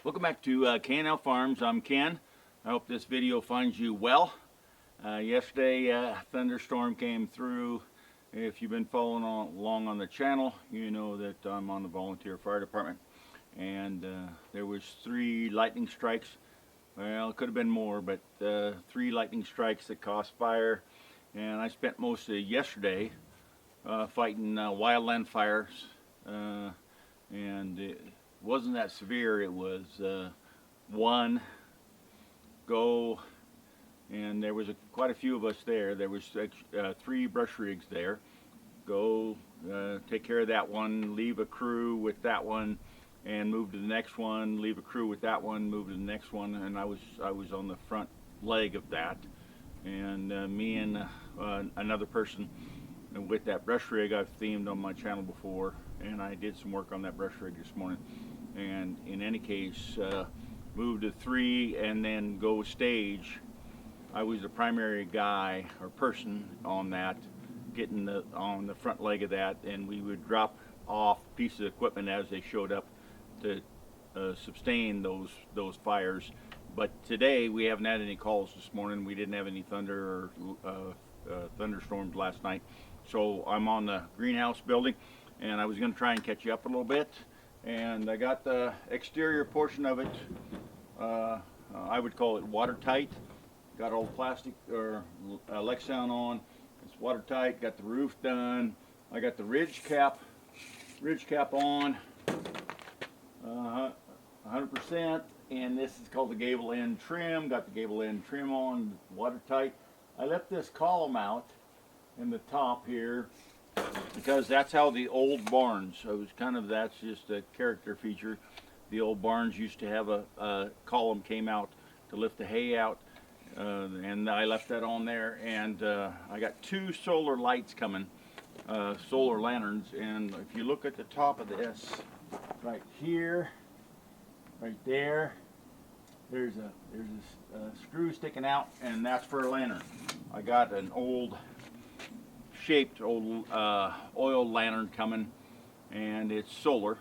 Welcome back to K&L Farms. I'm Ken. I hope this video finds you well. Yesterday a thunderstorm came through. If you've been following along on the channel, you know that I'm on the volunteer fire department, and there was 3 lightning strikes. Well, it could have been more, but 3 lightning strikes that caused fire, and I spent most of yesterday fighting wildland fires, and it wasn't that severe. It was 1 go, and there was quite a few of us there. There was 3 brush rigs there. Go, take care of that one, leave a crew with that one, and move to the next one, leave a crew with that one, move to the next one, and I was on the front leg of that, and me and another person with that brush rig I've themed on my channel before, and I did some work on that brush rig this morning. And in any case, moved to 3 and then go stage. I was the primary guy or person on that, getting on the front leg of that, and we would drop off pieces of equipment as they showed up to sustain those fires. But today we haven't had any calls this morning. We didn't have any thunder or thunderstorms last night. So I'm on the greenhouse building, and I was going to try and catch you up a little bit. And I got the exterior portion of it, I would call it watertight. Got all the plastic or Lexan on. It's watertight. Got the roof done. I got the ridge cap on, 100%. And this is called the gable end trim. Got the gable end trim on, watertight. I left this column out in the top here because that's how the old barns, that's just a character feature. The old barns used to have a column came out to lift the hay out, and I left that on there. And I got 2 solar lights coming, solar lanterns, and if you look at the top of this, right here, right there, there's a screw sticking out, and that's for a lantern. I got an old shaped oil lantern coming, and it's solar,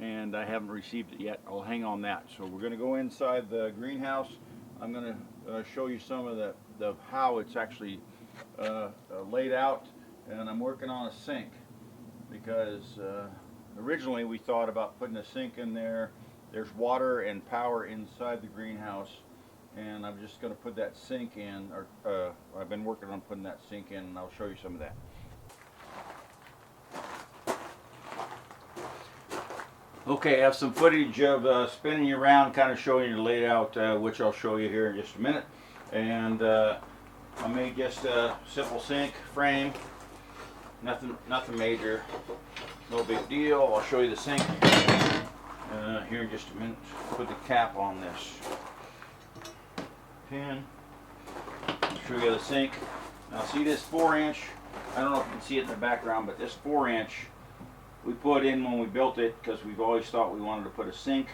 and I haven't received it yet. I'll hang on that. So we're going to go inside the greenhouse. I'm going to show you some of the how it's actually laid out, and I'm working on a sink because originally we thought about putting a sink in there. There's water and power inside the greenhouse, and I'm just going to put that sink in, or I've been working on putting that sink in, and I'll show you some of that. Okay, I have some footage of spinning you around, kind of showing you the layout, which I'll show you here in just a minute. And I made just a simple sink frame, nothing major, no big deal. I'll show you the sink here in just a minute. Put the cap on this pin. Show you the sink. Now see this 4-inch, I don't know if you can see it in the background, but this 4-inch we put in when we built it because we've always thought we wanted to put a sink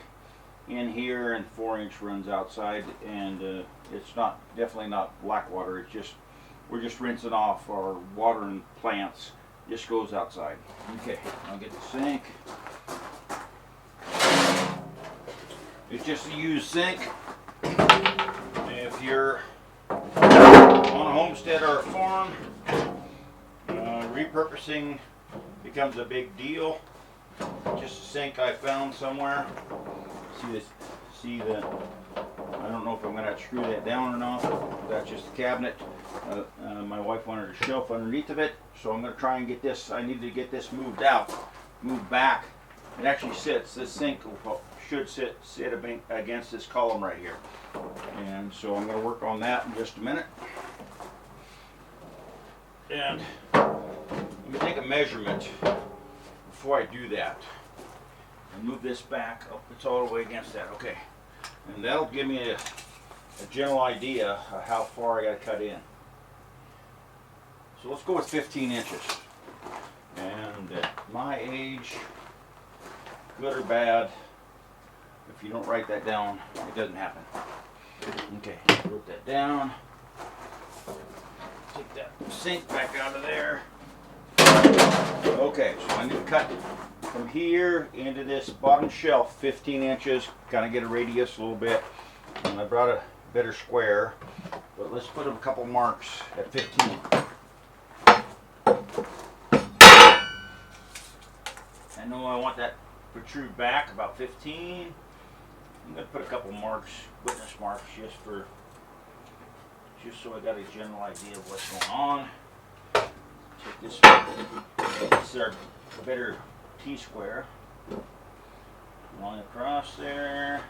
in here, and 4-inch runs outside, and it's definitely not black water. It's just, we're just rinsing off our watering plants. Just goes outside. Okay, I'll get the sink. It's just a used sink. If you're on a homestead or a farm, repurposing becomes a big deal. Just a sink I found somewhere. See this? See the? I don't know if I'm going to screw that down or not. That's just a cabinet. My wife wanted a shelf underneath of it, so I'm going to try and get this. I need to get this moved out, moved back. It actually sits. This sink should sit against this column right here, and so I'm going to work on that in just a minute. And let me take a measurement before I do that. And move this back. Oh, it's all the way against that. Okay, and that'll give me a general idea of how far I got to cut in. So let's go with 15 inches. And at my age, good or bad, if you don't write that down, it doesn't happen. Okay, put that down. Take that sink back out of there. Okay, so I need to cut from here into this bottom shelf, 15 inches, kind of get a radius a little bit. And I brought a better square, but let's put a couple marks at 15. I know I want that protrude back about 15. I'm going to put a couple marks, witness marks, just so I got a general idea of what's going on. Take this is our better T-square. Line across there,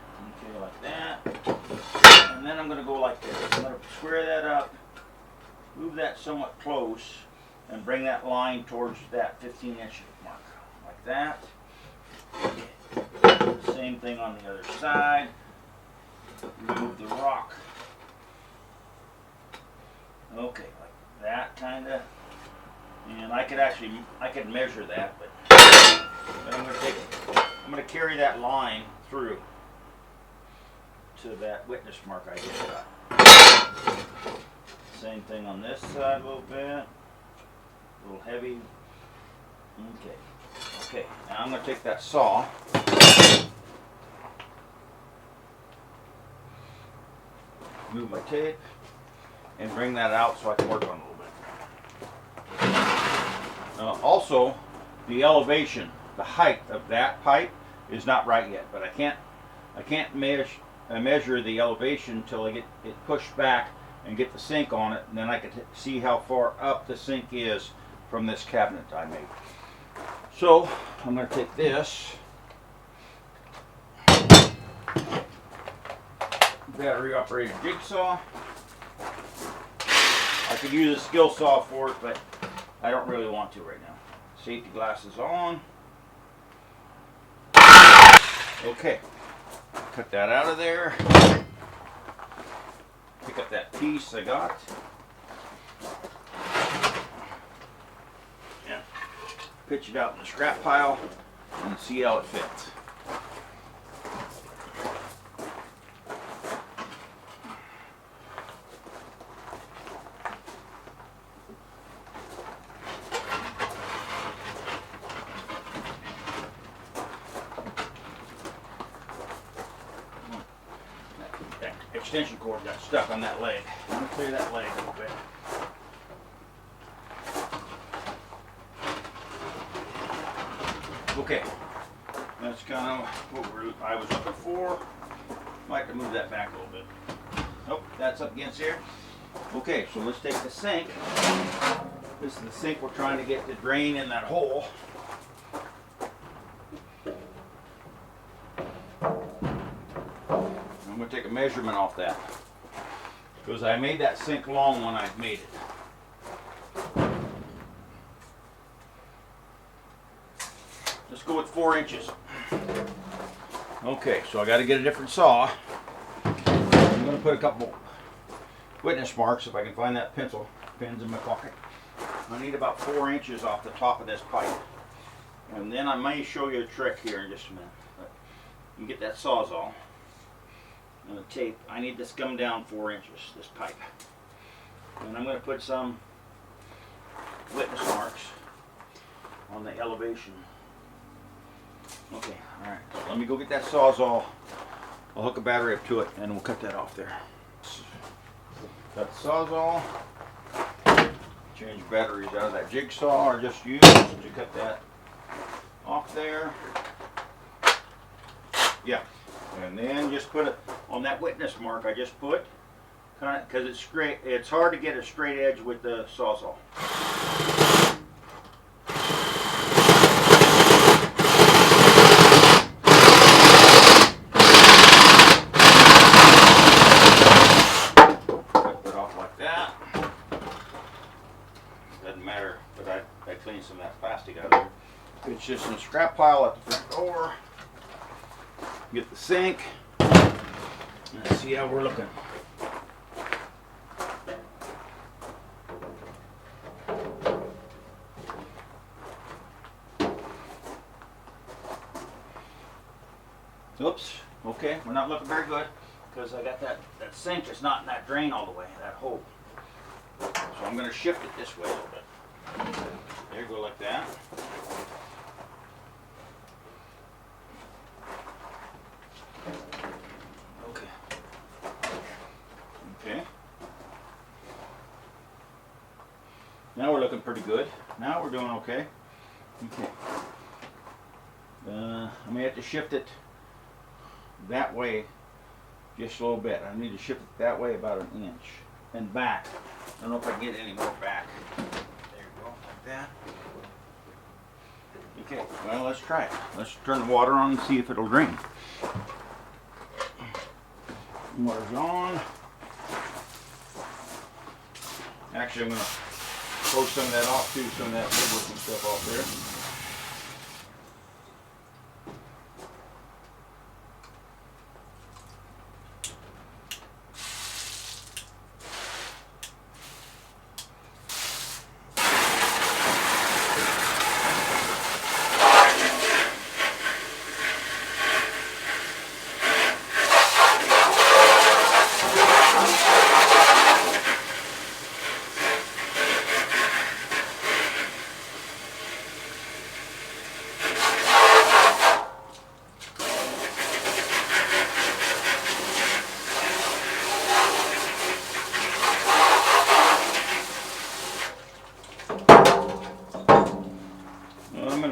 okay, like that. And then I'm going to go like this. I'm going to square that up, move that somewhat close, and bring that line towards that 15-inch mark, like that. Same thing on the other side. Remove the rock. Okay, like that kind of. And I could measure that, but I'm going to carry that line through to that witness mark I just got. Same thing on this side a little bit. A little heavy. Okay, now I'm going to take that saw. Move my tape and bring that out so I can work on it a little bit. Also, the elevation, the height of that pipe is not right yet, but I can't measure the elevation until I get it pushed back and get the sink on it, and then I can see how far up the sink is from this cabinet I made. So I'm going to take this battery operated jigsaw. I could use a skill saw for it, but I don't really want to right now. Safety glasses on. Okay, cut that out of there. Pick up that piece I got. Yeah. Pitch it out in the scrap pile and see how it fits. Extension cord got stuck on that leg. I'm going to clear that leg a little bit. Okay, that's kind of what I was looking for. Might have to move that back a little bit. Nope, that's up against here. Okay, so let's take the sink. This is the sink we're trying to get to drain in that hole. I'm going to take a measurement off that because I made that sink long when I made it. Let's go with 4 inches. Okay, so I got to get a different saw. I'm going to put a couple witness marks if I can find that pencil. Pen's in my pocket. I need about 4 inches off the top of this pipe. And then I may show you a trick here in just a minute. But you get that Sawzall and the tape. I need this come down 4 inches, this pipe. And I'm going to put some witness marks on the elevation. Okay, alright. So let me go get that Sawzall. I'll hook a battery up to it and we'll cut that off there. Got the Sawzall. Change batteries out of that jigsaw I just used to cut that off there. Yeah. And then just put it on that witness mark I just put, kind of, because it's straight. It's hard to get a straight edge with the Sawzall. Cut it off like that. Doesn't matter, but I cleaned some of that plastic out of there. It's just in a scrap pile at the front door. Get the sink. Let's see how we're looking. Oops. Okay, we're not looking very good because I got that sink is not in that drain all the way, that hole. So I'm going to shift it this way a little bit. There you go, like that. looking pretty good. Now we're doing okay. Okay. I may have to shift it that way just a little bit. I need to shift it that way about 1 inch and back. I don't know if I can get any more back. There you go, like that. Okay, well, let's try it. Let's turn the water on and see if it'll drain. Water's on. Actually, I'm going to close some of that off too, some of that woodworking stuff off there.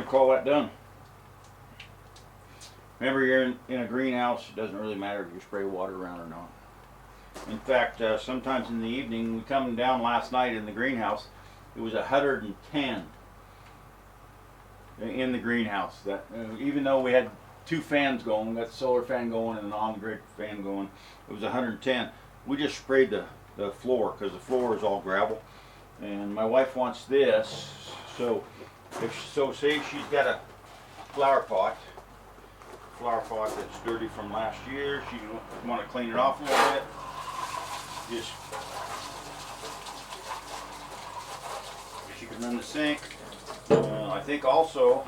Call that done. Remember, you're in a greenhouse. It doesn't really matter if you spray water around or not. In fact, sometimes in the evening, we come down last night in the greenhouse, it was 110 in the greenhouse. That even though we had 2 fans going, we got the solar fan going and an on-grid fan going, it was 110. We just sprayed the floor because the floor is all gravel, and my wife wants this. So say she's got a flower pot that's dirty from last year, she want to clean it off a little bit, just she can run the sink. I think also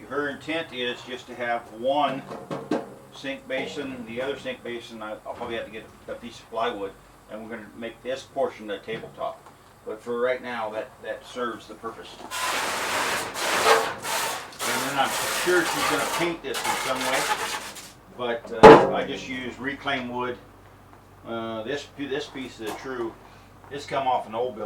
her intent is just to have one sink basin. The other sink basin, I'll probably have to get a piece of plywood, and we're going to make this portion the tabletop. But for right now, that serves the purpose. And then I'm sure she's going to paint this in some way. But I just use reclaimed wood. This piece of the true, this come off an old building.